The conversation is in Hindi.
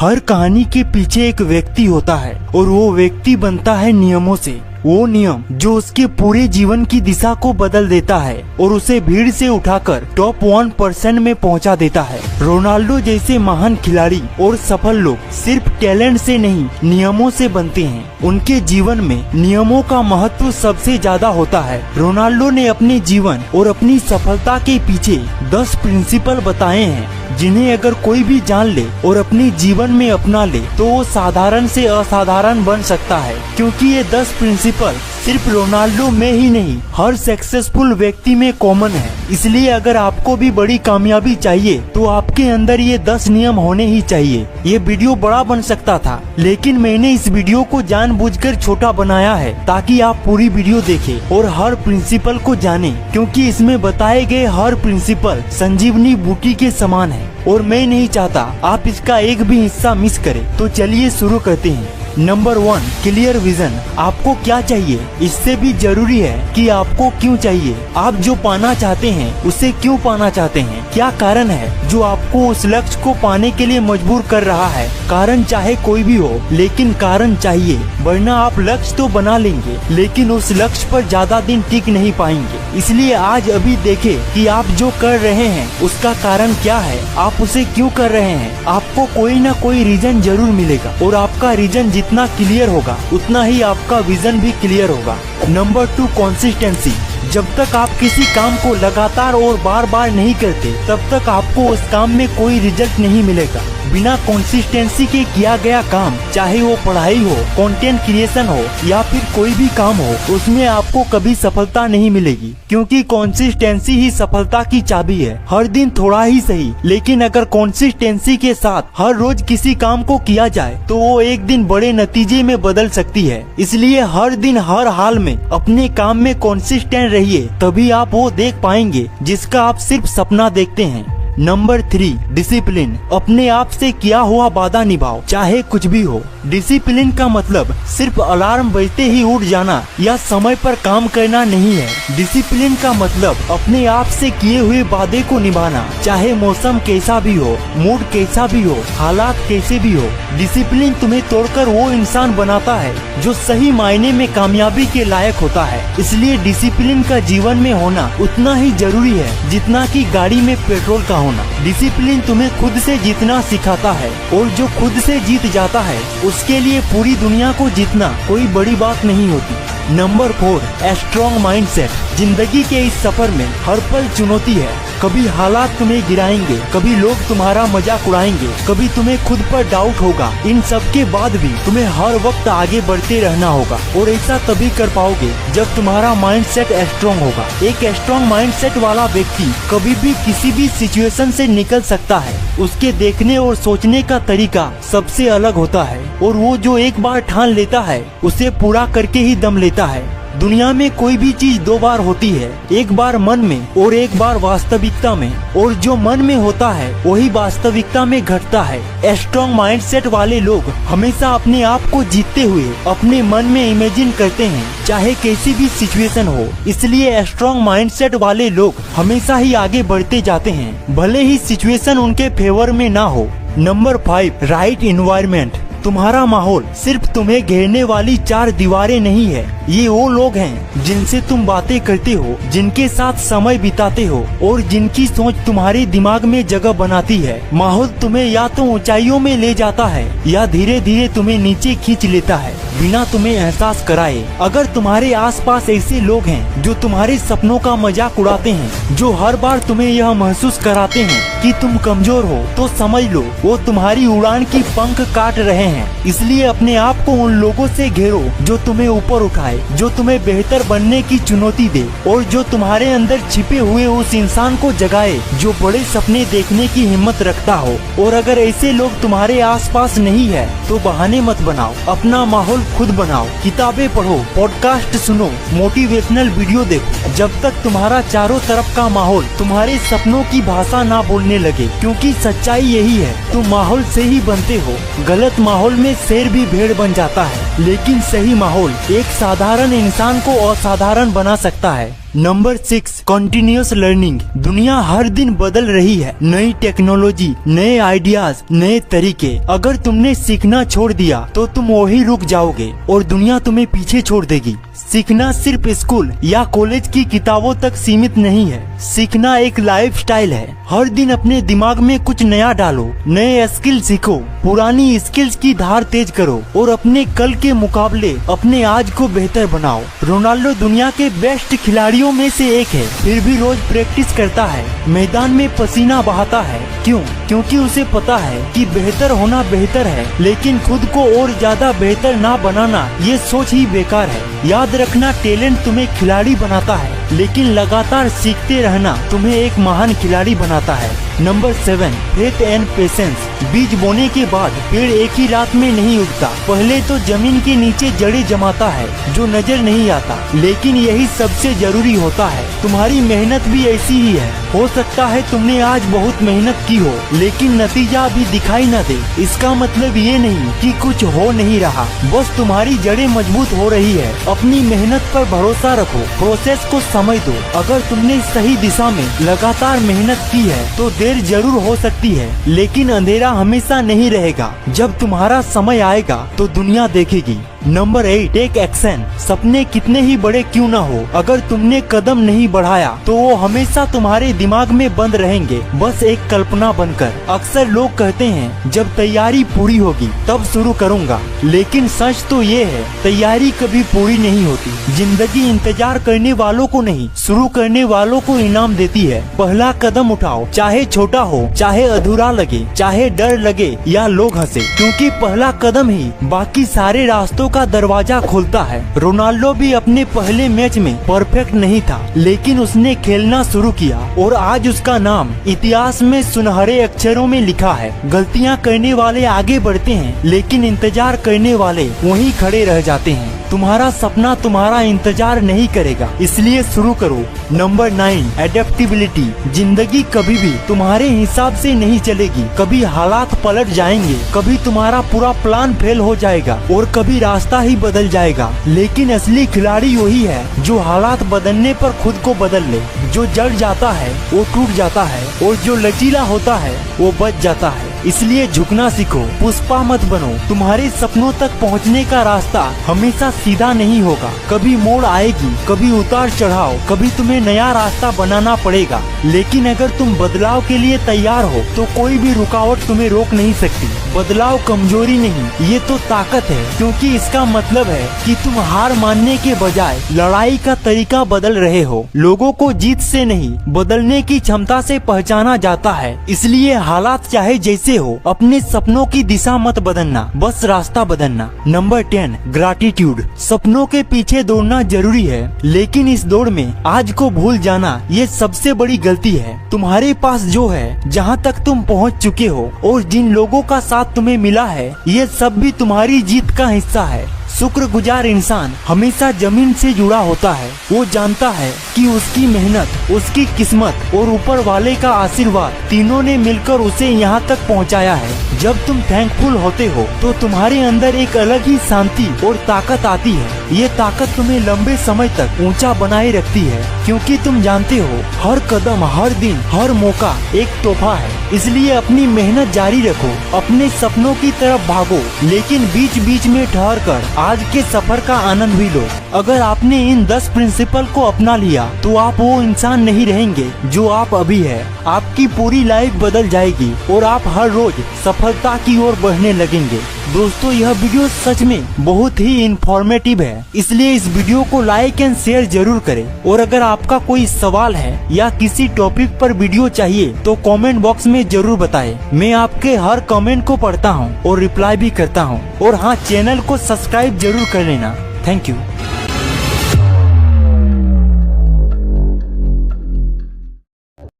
हर कहानी के पीछे एक व्यक्ति होता है और वो व्यक्ति बनता है नियमों से। वो नियम जो उसके पूरे जीवन की दिशा को बदल देता है और उसे भीड़ से उठाकर टॉप 1% में पहुंचा देता है। रोनाल्डो जैसे महान खिलाड़ी और सफल लोग सिर्फ टैलेंट से नहीं, नियमों से बनते हैं। उनके जीवन में नियमों का महत्व सबसे ज्यादा होता है। रोनाल्डो ने अपने जीवन और अपनी सफलता के पीछे 10 प्रिंसिपल बताए हैं, जिन्हें अगर कोई भी जान ले और अपने जीवन में अपना ले तो वो साधारण से असाधारण बन सकता है। क्योंकि ये 10 प्रिंसिपल सिर्फ रोनाल्डो में ही नहीं, हर सक्सेसफुल व्यक्ति में कॉमन है। इसलिए अगर आपको भी बड़ी कामयाबी चाहिए तो आपके अंदर ये 10 नियम होने ही चाहिए। ये वीडियो बड़ा बन सकता था, लेकिन मैंने इस वीडियो को जानबूझकर छोटा बनाया है ताकि आप पूरी वीडियो देखें और हर प्रिंसिपल को जानें, क्योंकि इसमें बताए गए हर प्रिंसिपल संजीवनी बूटी के समान है और मैं नहीं चाहता आप इसका एक भी हिस्सा मिस करें। तो चलिए शुरू करते हैं। Number 1, clear vision. आपको क्या चाहिए इससे भी जरूरी है कि आपको क्यों चाहिए। आप जो पाना चाहते हैं उसे क्यों पाना चाहते हैं, क्या कारण है जो आपको उस लक्ष्य को पाने के लिए मजबूर कर रहा है। कारण चाहे कोई भी हो, लेकिन कारण चाहिए, वरना आप लक्ष्य तो बना लेंगे लेकिन उस लक्ष्य पर ज्यादा दिन टिक नहीं पाएंगे। इसलिए आज अभी देखें कि आप जो कर रहे हैं उसका कारण क्या है, आप उसे क्यों कर रहे हैं। आपको कोई ना कोई रीजन जरूर मिलेगा और आपका रीजन जितना क्लियर होगा उतना ही आपका विजन भी क्लियर होगा। Number 2, consistency. जब तक आप किसी काम को लगातार और बार बार नहीं करते तब तक आपको उस काम में कोई रिजल्ट नहीं मिलेगा। बिना कंसिस्टेंसी के किया गया काम, चाहे वो पढ़ाई हो, कंटेंट क्रिएशन हो या फिर कोई भी काम हो, उसमें आपको कभी सफलता नहीं मिलेगी। क्योंकि कंसिस्टेंसी ही सफलता की चाबी है। हर दिन थोड़ा ही सही, लेकिन अगर कंसिस्टेंसी के साथ हर रोज किसी काम को किया जाए तो वो एक दिन बड़े नतीजे में बदल सकती है। इसलिए हर दिन हर हाल में अपने काम में कंसिस्टेंट रहिए, तभी आप वो देख पाएंगे जिसका आप सिर्फ सपना देखते हैं। Number 3, discipline. अपने आप से किया हुआ वादा निभाओ, चाहे कुछ भी हो। डिसिप्लिन का मतलब सिर्फ अलार्म बजते ही उठ जाना या समय पर काम करना नहीं है। डिसिप्लिन का मतलब अपने आप से किए हुए वादे को निभाना, चाहे मौसम कैसा भी हो, मूड कैसा भी हो, हालात कैसे भी हो। डिसिप्लिन तुम्हें तोड़कर वो इंसान बनाता है जो सही मायने में कामयाबी के लायक होता है। इसलिए डिसिप्लिन का जीवन में होना उतना ही जरूरी है जितना कि गाड़ी में पेट्रोल का होना। डिसिप्लिन तुम्हें खुद से जीतना सिखाता है और जो खुद से जीत जाता है उसके लिए पूरी दुनिया को जीतना कोई बड़ी बात नहीं होती। Number 4, strong mindset. जिंदगी के इस सफर में हर पल चुनौती है। कभी हालात तुम्हें गिराएंगे, कभी लोग तुम्हारा मजाक उड़ाएंगे, कभी तुम्हें खुद पर डाउट होगा। इन सब के बाद भी तुम्हें हर वक्त आगे बढ़ते रहना होगा और ऐसा तभी कर पाओगे जब तुम्हारा माइंडसेट स्ट्रॉन्ग होगा। एक स्ट्रॉन्ग माइंडसेट वाला व्यक्ति कभी भी किसी भी सिचुएशन से निकल सकता है। उसके देखने और सोचने का तरीका सबसे अलग होता है और वो जो एक बार ठान लेता है उसे पूरा करके ही दम लेता है। दुनिया में कोई भी चीज 2 बार होती है, एक बार मन में और एक बार वास्तविकता में, और जो मन में होता है वही वास्तविकता में घटता है। स्ट्रॉन्ग माइंडसेट वाले लोग हमेशा अपने आप को जीतते हुए अपने मन में इमेजिन करते हैं, चाहे कैसी भी सिचुएशन हो। इसलिए स्ट्रॉन्ग माइंडसेट वाले लोग हमेशा ही आगे बढ़ते जाते हैं, भले ही सिचुएशन उनके फेवर में ना हो। Number 5, right environment. तुम्हारा माहौल सिर्फ तुम्हें घेरने वाली 4 दीवारें नहीं है, ये वो लोग हैं जिनसे तुम बातें करते हो, जिनके साथ समय बिताते हो और जिनकी सोच तुम्हारे दिमाग में जगह बनाती है। माहौल तुम्हें या तो ऊंचाइयों में ले जाता है या धीरे धीरे तुम्हें नीचे खींच लेता है बिना तुम्हें एहसास कराए। अगर तुम्हारे आसपास ऐसे लोग हैं जो तुम्हारे सपनों का मजाक उड़ाते हैं, जो हर बार तुम्हें यह महसूस कराते हैं कि तुम कमजोर हो, तो समझ लो वो तुम्हारी उड़ान की पंख काट रहे हैं। इसलिए अपने आप को उन लोगों से घेरो जो तुम्हें ऊपर उठाए, जो तुम्हें बेहतर बनने की चुनौती दे और जो तुम्हारे अंदर छिपे हुए उस इंसान को जगाए जो बड़े सपने देखने की हिम्मत रखता हो। और अगर ऐसे लोग तुम्हारे आसपास नहीं है तो बहाने मत बनाओ, अपना माहौल खुद बनाओ। किताबें पढ़ो, पॉडकास्ट सुनो, मोटिवेशनल वीडियो देखो, जब तक तुम्हारा चारों तरफ का माहौल तुम्हारे सपनों की भाषा ना बोलने लगे। क्योंकि सच्चाई यही है, तुम माहौल से ही बनते हो। गलत माहौल में शेर भी भेड़ बन जाता है। लेकिन सही माहौल एक साधारण इंसान को असाधारण बना सकता है। Number 6, continuous learning. दुनिया हर दिन बदल रही है, नई टेक्नोलॉजी, नए आइडियाज, नए तरीके। अगर तुमने सीखना छोड़ दिया तो तुम वही रुक जाओगे और दुनिया तुम्हें पीछे छोड़ देगी। सीखना सिर्फ स्कूल या कॉलेज की किताबों तक सीमित नहीं है, सीखना एक लाइफस्टाइल है। हर दिन अपने दिमाग में कुछ नया डालो, नए स्किल सीखो, पुरानी स्किल्स की धार तेज करो और अपने कल के मुकाबले अपने आज को बेहतर बनाओ। रोनाल्डो दुनिया के बेस्ट खिलाड़ियों में से एक है, फिर भी रोज प्रैक्टिस करता है, मैदान में पसीना बहाता है। क्यों? क्योंकि उसे पता है कि बेहतर होना बेहतर है, लेकिन खुद को और ज्यादा बेहतर ना बनाना ये सोच ही बेकार है। याद रखना, टैलेंट तुम्हें खिलाड़ी बनाता है, लेकिन लगातार सीखते रहना तुम्हें एक महान खिलाड़ी बनाता है। Number 7, faith and patience. बीज बोने के बाद पेड़ एक ही रात में नहीं उगता। पहले तो जमीन के नीचे जड़ें जमाता है जो नजर नहीं आता, लेकिन यही सबसे जरूरी होता है। तुम्हारी मेहनत भी ऐसी ही है। हो सकता है तुमने आज बहुत मेहनत की हो, लेकिन नतीजा अभी दिखाई न दे। इसका मतलब ये नहीं कि कुछ हो नहीं रहा, बस तुम्हारी जड़ें मजबूत हो रही है। अपनी मेहनत पर भरोसा रखो, प्रोसेस को समय दो। अगर तुमने सही दिशा में लगातार मेहनत की है तो देर जरूर हो सकती है, लेकिन अंधेरा हमेशा नहीं रहेगा। जब तुम्हारा समय आएगा तो दुनिया देखेगी। Number 8, take action. सपने कितने ही बड़े क्यों न हो, अगर तुमने कदम नहीं बढ़ाया तो वो हमेशा तुम्हारे दिमाग में बंद रहेंगे, बस एक कल्पना बनकर। अक्सर लोग कहते हैं जब तैयारी पूरी होगी तब शुरू करूंगा, लेकिन सच तो ये है तैयारी कभी पूरी नहीं होती। जिंदगी इंतजार करने वालों को नहीं, शुरू करने वालों को इनाम देती है। पहला कदम उठाओ, चाहे छोटा हो, चाहे अधूरा लगे, चाहे डर लगे या लोग हंसे, क्योंकि पहला कदम ही बाकी सारे रास्तों का दरवाजा खोलता है। रोनाल्डो भी अपने पहले मैच में परफेक्ट नहीं था, लेकिन उसने खेलना शुरू किया और आज उसका नाम इतिहास में सुनहरे अक्षरों में लिखा है। गलतियां करने वाले आगे बढ़ते हैं, लेकिन इंतजार करने वाले वहीं खड़े रह जाते हैं। तुम्हारा सपना तुम्हारा इंतजार नहीं करेगा, इसलिए शुरू करो। Number 9, adaptability. जिंदगी कभी भी तुम्हारे हिसाब से नहीं चलेगी। कभी हालात पलट जाएंगे, कभी तुम्हारा पूरा प्लान फेल हो जाएगा और कभी रास्ता ही बदल जाएगा। लेकिन असली खिलाड़ी वही है जो हालात बदलने पर खुद को बदल ले। जो जड़ जाता है वो टूट जाता है और जो लचीला होता है वो बच जाता है। इसलिए झुकना सीखो, पुष्पा मत बनो। तुम्हारे सपनों तक पहुंचने का रास्ता हमेशा सीधा नहीं होगा, कभी मोड़ आएगी, कभी उतार चढ़ाव, कभी तुम्हें नया रास्ता बनाना पड़ेगा। लेकिन अगर तुम बदलाव के लिए तैयार हो तो कोई भी रुकावट तुम्हें रोक नहीं सकती। बदलाव कमजोरी नहीं, ये तो ताकत है, क्योंकि इसका मतलब है कि तुम हार मानने के बजाय लड़ाई का तरीका बदल रहे हो। लोगों को जीत से नहीं, बदलने की क्षमता से पहचाना जाता है। इसलिए हालात चाहे जैसे हो, अपने सपनों की दिशा मत बदलना, बस रास्ता बदलना। Number 10, gratitude. सपनों के पीछे दौड़ना जरूरी है, लेकिन इस दौड़ में आज को भूल जाना ये सबसे बड़ी गलती है। तुम्हारे पास जो है, जहाँ तक तुम पहुँच चुके हो और जिन लोगों का साथ तुम्हें मिला है, ये सब भी तुम्हारी जीत का हिस्सा है। शुक्रगुजार इंसान हमेशा जमीन से जुड़ा होता है। वो जानता है कि उसकी मेहनत, उसकी किस्मत और ऊपर वाले का आशीर्वाद तीनों ने मिलकर उसे यहाँ तक पहुँचाया है। जब तुम थैंकफुल होते हो तो तुम्हारे अंदर एक अलग ही शांति और ताकत आती है। ये ताकत तुम्हें लंबे समय तक ऊंचा बनाए रखती है, क्योंकि तुम जानते हो हर कदम, हर दिन, हर मौका एक तोहफा है। इसलिए अपनी मेहनत जारी रखो, अपने सपनों की तरफ भागो, लेकिन बीच बीच में ठहर कर आज के सफर का आनंद भी लो। अगर आपने इन 10 प्रिंसिपल को अपना लिया तो आप वो इंसान नहीं रहेंगे जो आप अभी है। आपकी पूरी लाइफ बदल जाएगी और आप हर रोज सफलता की ओर बढ़ने लगेंगे। दोस्तों, यह वीडियो सच में बहुत ही इंफॉर्मेटिव है, इसलिए इस वीडियो को लाइक एंड शेयर जरूर करें। और अगर आपका कोई सवाल है या किसी टॉपिक पर वीडियो चाहिए तो कमेंट बॉक्स में जरूर बताएं। मैं आपके हर कमेंट को पढ़ता हूं और रिप्लाई भी करता हूं। और हाँ, चैनल को सब्सक्राइब जरूर कर लेना। Thank you.